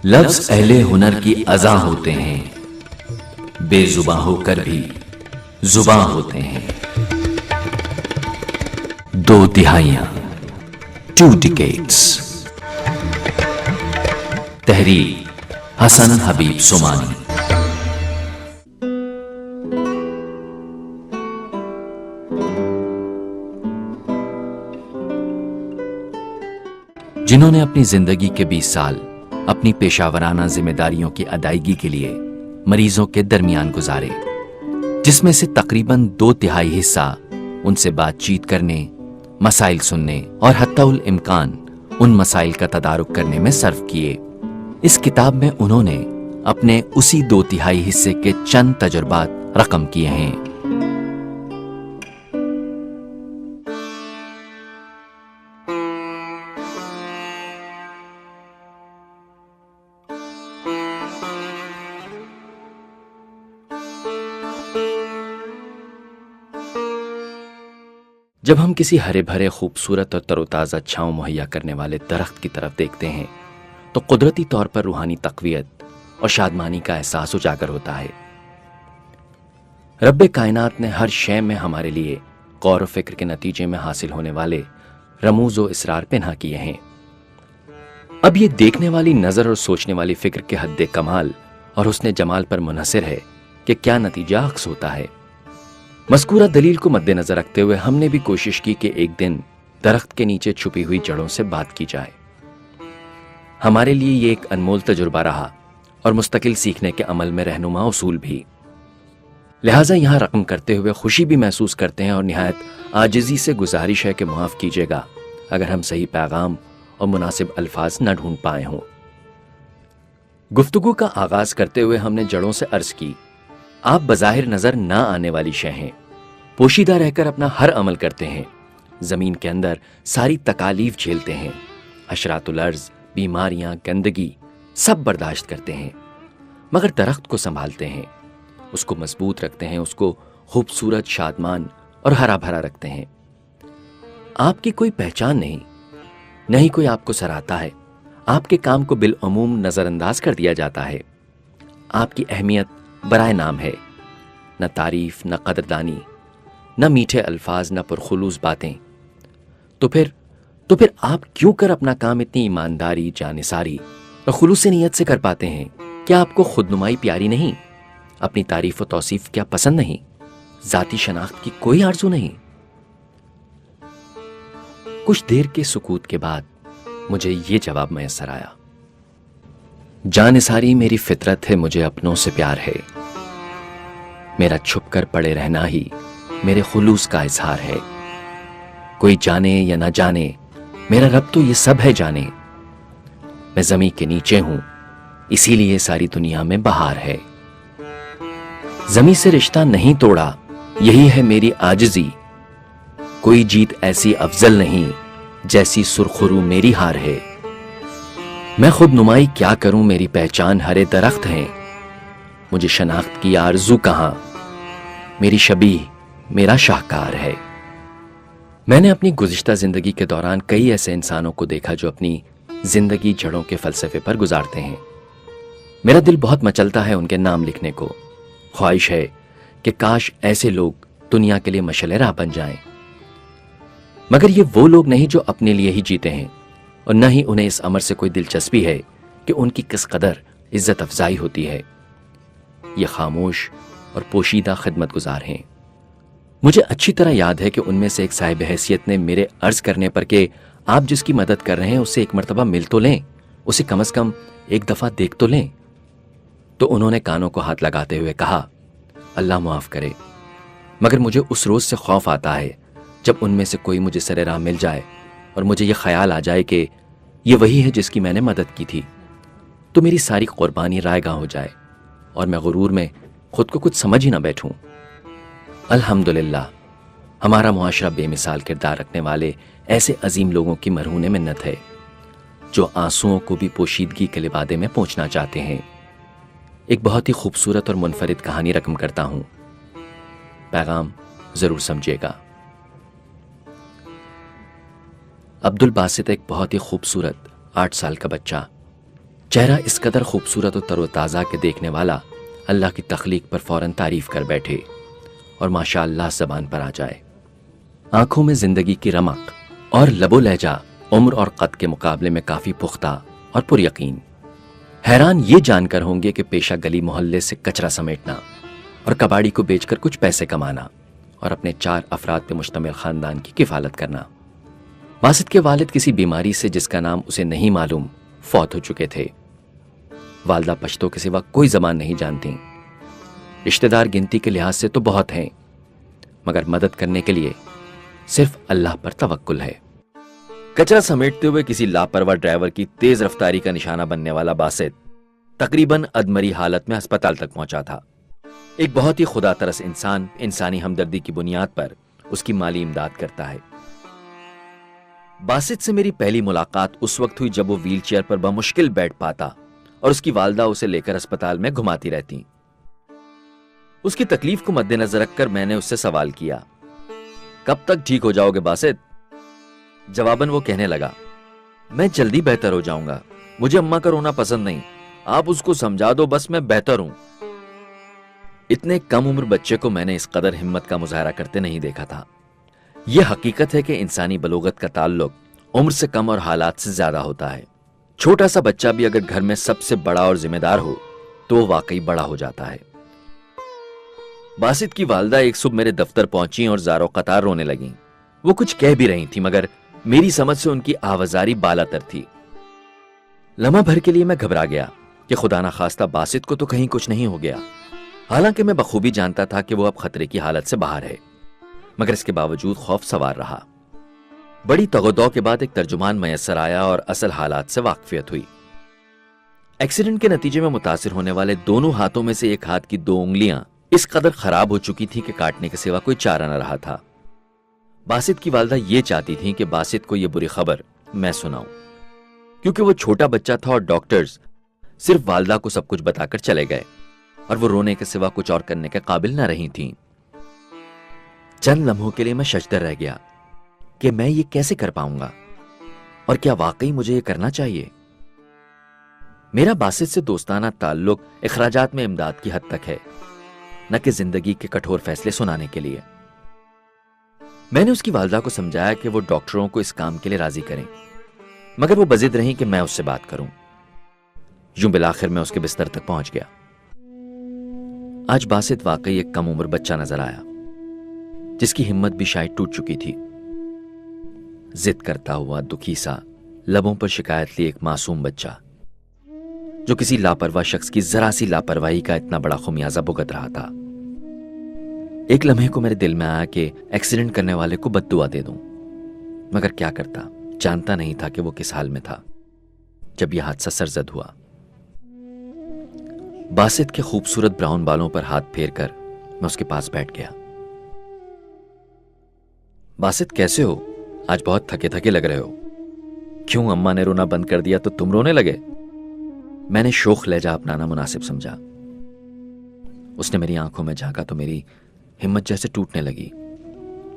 لفظ اہل ہنر کی ازاں ہوتے ہیں، بے زباں ہو کر بھی زباں ہوتے ہیں۔ 2 دہائیاں 2 decades۔ تحریر حسن حبیب سمانی۔ جنہوں نے اپنی زندگی کے 20 سال اپنی پیشہ ورانہ ذمہ داریوں کی ادائیگی کے لیے مریضوں کے درمیان گزارے، جس میں سے تقریباً 2/3 حصہ ان سے بات چیت کرنے، مسائل سننے اور حتی الامکان ان مسائل کا تدارک کرنے میں صرف کیے، اس کتاب میں انہوں نے اپنے اسی 2/3 حصے کے چند تجربات رقم کیے ہیں۔ جب ہم کسی ہرے بھرے خوبصورت اور تر و تازہ چھاؤں مہیا کرنے والے درخت کی طرف دیکھتے ہیں تو قدرتی طور پر روحانی تقویت اور شادمانی کا احساس اجاگر ہوتا ہے۔ رب کائنات نے ہر شے میں ہمارے لیے غور و فکر کے نتیجے میں حاصل ہونے والے رموز و اسرار پنہا کیے ہیں۔ اب یہ دیکھنے والی نظر اور سوچنے والی فکر کے حد کمال اور حسن جمال پر منحصر ہے کہ کیا نتیجہ عکس ہوتا ہے۔ مذکورہ دلیل کو مد نظر رکھتے ہوئے ہم نے بھی کوشش کی کہ ایک دن درخت کے نیچے چھپی ہوئی جڑوں سے بات کی جائے۔ ہمارے لیے یہ ایک انمول تجربہ رہا اور مستقل سیکھنے کے عمل میں رہنما اصول بھی، لہٰذا یہاں رقم کرتے ہوئے خوشی بھی محسوس کرتے ہیں اور نہایت عاجزی سے گزارش ہے کہ معاف کیجیے گا اگر ہم صحیح پیغام اور مناسب الفاظ نہ ڈھونڈ پائے ہوں۔ گفتگو کا آغاز کرتے ہوئے ہم نے جڑوں سے عرض کی، آپ بظاہر نظر نہ آنے والی شے ہیں، پوشیدہ رہ کر اپنا ہر عمل کرتے ہیں، زمین کے اندر ساری تکالیف جھیلتے ہیں، حشرات الارض، بیماریاں، گندگی سب برداشت کرتے ہیں، مگر درخت کو سنبھالتے ہیں، اس کو مضبوط رکھتے ہیں، اس کو خوبصورت، شادمان اور ہرا بھرا رکھتے ہیں۔ آپ کی کوئی پہچان نہیں، نہ ہی کوئی آپ کو سراہتا ہے، آپ کے کام کو بالعموم نظر انداز کر دیا جاتا ہے۔ آپ کی اہمیت برائے نام ہے، نہ تعریف، نہ قدردانی، نہ میٹھے الفاظ، نہ پرخلوص باتیں۔ تو پھر آپ کیوں کر اپنا کام اتنی ایمانداری، جانثاری اور خلوص نیت سے کر پاتے ہیں؟ کیا آپ کو خود نمائی پیاری نہیں؟ اپنی تعریف و توصیف کیا پسند نہیں؟ ذاتی شناخت کی کوئی آرزو نہیں؟ کچھ دیر کے سکوت کے بعد مجھے یہ جواب میسر آیا، جانثاری میری فطرت ہے، مجھے اپنوں سے پیار ہے، میرا چھپ کر پڑے رہنا ہی میرے خلوص کا اظہار ہے، کوئی جانے یا نہ جانے میرا رب تو یہ سب ہے جانے، میں زمین کے نیچے ہوں اسی لیے ساری دنیا میں بہار ہے، زمین سے رشتہ نہیں توڑا یہی ہے میری عاجزی، کوئی جیت ایسی افضل نہیں جیسی سرخرو میری ہار ہے، میں خود نمائی کیا کروں، میری پہچان ہرے درخت ہیں، مجھے شناخت کی آرزو کہاں، میری شبیہ میرا شاہکار ہے۔ میں نے اپنی گزشتہ زندگی کے دوران کئی ایسے انسانوں کو دیکھا جو اپنی زندگی جڑوں کے فلسفے پر گزارتے ہیں۔ میرا دل بہت مچلتا ہے ان کے نام لکھنے کو، خواہش ہے کہ کاش ایسے لوگ دنیا کے لیے مشعل راہ بن جائیں، مگر یہ وہ لوگ نہیں جو اپنے لیے ہی جیتے ہیں، اور نہ ہی انہیں اس امر سے کوئی دلچسپی ہے کہ ان کی کس قدر عزت افزائی ہوتی ہے۔ یہ خاموش اور پوشیدہ خدمت گزار ہیں۔ مجھے اچھی طرح یاد ہے کہ ان میں سے ایک صاحب حیثیت نے میرے عرض کرنے پر کہ آپ جس کی مدد کر رہے ہیں اسے ایک مرتبہ مل تو لیں، اسے کم از کم ایک دفعہ دیکھ تو لیں، تو انہوں نے کانوں کو ہاتھ لگاتے ہوئے کہا، اللہ معاف کرے، مگر مجھے اس روز سے خوف آتا ہے جب ان میں سے کوئی مجھے سر راہ مل جائے اور مجھے یہ خیال آ جائے کہ یہ وہی ہے جس کی میں نے مدد کی تھی، تو میری ساری قربانی رائے گاں ہو جائے اور میں غرور میں خود کو کچھ سمجھ ہی نہ بیٹھوں۔ الحمدللہ ہمارا معاشرہ بے مثال کردار رکھنے والے ایسے عظیم لوگوں کی مرہون منت ہے جو آنسوؤں کو بھی پوشیدگی کے لبادے میں پہنچنا چاہتے ہیں۔ ایک بہت ہی خوبصورت اور منفرد کہانی رقم کرتا ہوں، پیغام ضرور سمجھیے گا۔ عبد الباسط ایک بہت ہی خوبصورت 8 سال کا بچہ چہرہ اس قدر خوبصورت و تر و تازہ کہ دیکھنے والا اللہ کی تخلیق پر فوراً تعریف کر بیٹھے اور ماشاء اللہ زبان پر آ جائے۔ آنکھوں میں زندگی کی رمق اور لب و لہجہ عمر اور قد کے مقابلے میں کافی پختہ اور پر یقین۔ حیران یہ جان کر ہوں گے کہ پیشہ گلی محلے سے کچرا سمیٹنا اور کباڑی کو بیچ کر کچھ پیسے کمانا اور اپنے 4 افراد پہ مشتمل خاندان کی کفالت کرنا۔ باسط کے والد کسی بیماری سے جس کا نام اسے نہیں معلوم فوت ہو چکے تھے۔ والدہ پشتو کے سوا کوئی زبان نہیں جانتی۔ رشتہ دار گنتی کے لحاظ سے تو بہت ہیں، مگر مدد کرنے کے لیے صرف اللہ پر توکل ہے۔ کچرا سمیٹتے ہوئے کسی لاپرواہ ڈرائیور کی تیز رفتاری کا نشانہ بننے والا باسط تقریباً ادمری حالت میں ہسپتال تک پہنچا تھا۔ ایک بہت ہی خدا ترس انسان انسانی ہمدردی کی بنیاد پر اس کی مالی امداد کرتا ہے۔ باسط سے میری پہلی ملاقات اس وقت ہوئی جب وہ ویل چیئر پر بمشکل بیٹھ پاتا اور اس کی والدہ اسے لے کر اسپتال میں گھماتی رہتی۔ اس کی تکلیف کو مد نظر رکھ کر میں نے اس سے سوال کیا، کب تک ٹھیک ہو جاؤ گے باسط؟ جواباً وہ کہنے لگا، میں جلدی بہتر ہو جاؤں گا، مجھے اماں کا رونا پسند نہیں، آپ اس کو سمجھا دو بس میں بہتر ہوں۔ اتنے کم عمر بچے کو میں نے اس قدر ہمت کا مظاہرہ کرتے نہیں دیکھا تھا۔ یہ حقیقت ہے کہ انسانی بلوغت کا تعلق عمر سے کم اور حالات سے زیادہ ہوتا ہے۔ چھوٹا سا بچہ بھی اگر گھر میں سب سے بڑا اور ذمہ دار ہو تو وہ واقعی بڑا ہو جاتا ہے۔ باسط کی والدہ ایک صبح میرے دفتر پہنچی اور زارو قطار رونے لگیں۔ وہ کچھ کہہ بھی رہی تھی مگر میری سمجھ سے ان کی آوازاری بالاتر تھی۔ لمحہ بھر کے لیے میں گھبرا گیا کہ خدا نہ خواستہ باسط کو تو کہیں کچھ نہیں ہو گیا، حالانکہ میں بخوبی جانتا تھا کہ وہ اب خطرے کی حالت سے باہر ہے، مگر اس کے باوجود خوف سوار رہا۔ بڑی تگودو کے بعد ایک ترجمان میسر آیا اور اصل حالات سے واقفیت ہوئی۔ ایکسیڈنٹ کے نتیجے میں متاثر ہونے والے دونوں ہاتھوں میں سے ایک ہاتھ کی 2 انگلیاں اس قدر خراب ہو چکی تھی کہ کاٹنے کے سوا کوئی چارہ نہ رہا تھا۔ باسط کی والدہ یہ چاہتی تھی کہ باسط کو یہ بری خبر میں سناؤں، کیونکہ وہ چھوٹا بچہ تھا اور ڈاکٹرز صرف والدہ کو سب کچھ بتا کر چلے گئے اور وہ رونے کے سوا کچھ اور کرنے کے قابل نہ رہی تھیں۔ چند لمحوں کے لیے میں ششدر رہ گیا کہ میں یہ کیسے کر پاؤں گا اور کیا واقعی مجھے یہ کرنا چاہیے۔ میرا باسط سے دوستانہ تعلق اخراجات میں امداد کی حد تک ہے، نہ کہ زندگی کے کٹھور فیصلے سنانے کے لیے۔ میں نے اس کی والدہ کو سمجھایا کہ وہ ڈاکٹروں کو اس کام کے لیے راضی کریں، مگر وہ بضد رہیں کہ میں اس سے بات کروں۔ یوں بالآخر میں اس کے بستر تک پہنچ گیا۔ آج باسط واقعی ایک کم عمر بچہ نظر آیا جس کی ہمت بھی شاید ٹوٹ چکی تھی۔ ضد کرتا ہوا دکھی سا لبوں پر شکایت لی ایک معصوم بچہ جو کسی لاپرواہ شخص کی ذرا سی لاپرواہی کا اتنا بڑا خمیازہ بھگت رہا تھا۔ ایک لمحے کو میرے دل میں آیا کہ ایکسیڈنٹ کرنے والے کو بد دعا دے دوں، مگر کیا کرتا، جانتا نہیں تھا کہ وہ کس حال میں تھا جب یہ حادثہ سرزد ہوا۔ باسط کے خوبصورت براؤن بالوں پر ہاتھ پھیر کر میں اس کے پاس بیٹھ گیا۔ باسط کیسے ہو؟ آج بہت تھکے تھکے لگ رہے ہو۔ کیوں اماں نے رونا بند کر دیا تو تم رونے لگے؟ میں نے شوخ لہجہ اپنانا مناسب سمجھا۔ اس نے میری آنکھوں میں جھانکا تو میری ہمت جیسے ٹوٹنے لگی۔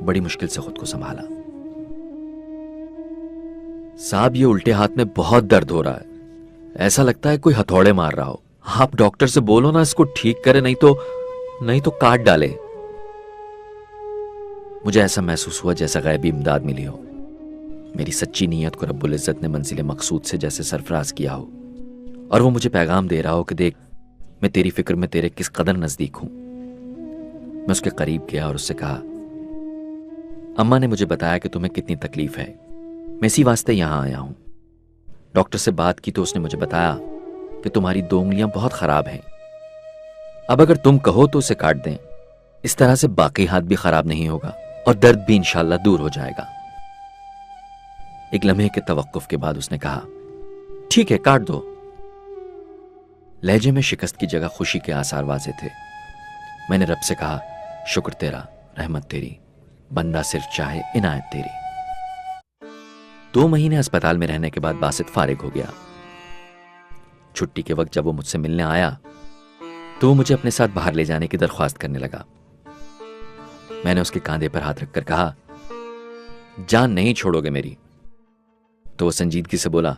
بڑی مشکل سے خود کو سنبھالا۔ صاحب یہ الٹے ہاتھ میں بہت درد ہو رہا ہے، ایسا لگتا ہے کوئی ہتھوڑے مار رہا ہو۔ آپ ڈاکٹر سے بولو نا اس کو ٹھیک کرے، نہیں تو کاٹ ڈالے۔ مجھے ایسا محسوس ہوا جیسا غیبی امداد ملی ہو، میری سچی نیت کو رب العزت نے منزل مقصود سے جیسے سرفراز کیا ہو، اور وہ مجھے پیغام دے رہا ہو کہ دیکھ میں تیری فکر میں تیرے کس قدر نزدیک ہوں۔ میں اس کے قریب گیا اور اس سے کہا، اماں نے مجھے بتایا کہ تمہیں کتنی تکلیف ہے، میں اسی واسطے یہاں آیا ہوں۔ ڈاکٹر سے بات کی تو اس نے مجھے بتایا کہ تمہاری 2 انگلیاں بہت خراب ہیں، اب اگر تم کہو تو اسے کاٹ دیں، اس طرح سے باقی ہاتھ بھی خراب نہیں ہوگا اور درد بھی انشاءاللہ دور ہو جائے گا۔ ایک لمحے کے توقف کے بعد اس نے کہا، ٹھیک ہے کاٹ دو۔ لہجے میں شکست کی جگہ خوشی کے آثار واضح تھے۔ میں نے رب سے کہا، شکر تیرا، رحمت تیری، بندہ صرف چاہے عنایت تیری۔ 2 مہینے اسپتال میں رہنے کے بعد باسط فارغ ہو گیا۔ چھٹی کے وقت جب وہ مجھ سے ملنے آیا تو وہ مجھے اپنے ساتھ باہر لے جانے کی درخواست کرنے لگا۔ میں نے اس کے کاندھے پر ہاتھ رکھ کر کہا، جان نہیں چھوڑو گے میری؟ تو وہ سنجیدگی سے بولا،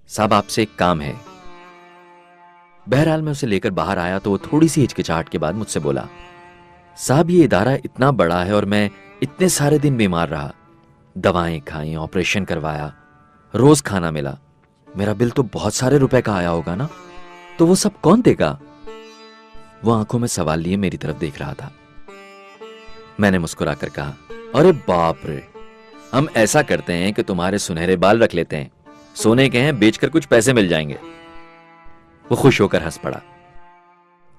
صاحب آپ سے ایک کام ہے، بہرحال میں اسے لے کر باہر آیا تو وہ تھوڑی سی ہچکچاہٹ کے بعد مجھ سے بولا، صاحب یہ ادارہ اتنا بڑا ہے اور میں اتنے سارے دن بیمار رہا، دوائیں کھائیں، آپریشن کروایا، روز کھانا ملا، میرا بل تو بہت سارے روپے کا آیا ہوگا نا، تو وہ سب کون دے گا؟ وہ آنکھوں میں سوال لیے میری طرف دیکھ رہا تھا۔ میں نے مسکرا کر کہا، ارے باپ رے، ہم ایسا کرتے ہیں کہ تمہارے سنہرے بال رکھ لیتے ہیں، سونے کے ہیں، بیچ کر کچھ پیسے مل جائیں گے۔ وہ خوش ہو کر ہنس پڑا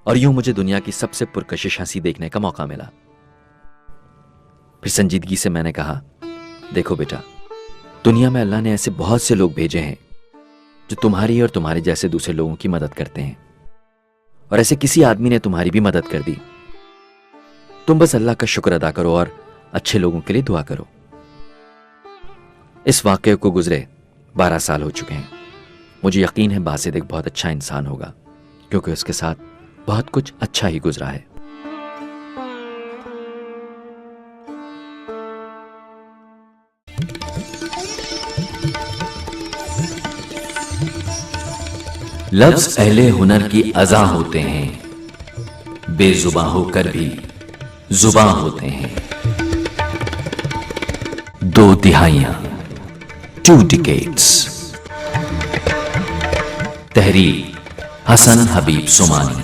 اور یوں مجھے دنیا کی سب سے پرکشش ہنسی دیکھنے کا موقع ملا۔ پھر سنجیدگی سے میں نے کہا، دیکھو بیٹا، دنیا میں اللہ نے ایسے بہت سے لوگ بھیجے ہیں جو تمہاری اور تمہارے جیسے دوسرے لوگوں کی مدد کرتے ہیں، اور ایسے کسی آدمی نے تمہاری بھی مدد کر دی۔ تم بس اللہ کا شکر ادا کرو اور اچھے لوگوں کے لیے دعا کرو۔ اس واقعے کو گزرے 12 سال ہو چکے ہیں۔ مجھے یقین ہے باسط ایک بہت اچھا انسان ہوگا، کیونکہ اس کے ساتھ بہت کچھ اچھا ہی گزرا ہے۔ لفظ اہل ہنر کی اذا ہوتے ہیں، بے زباں ہو کر بھی زباں ہوتے ہیں۔ 2 دہائیاں، 2 decades۔ تحریر حسن حبیب سمانی۔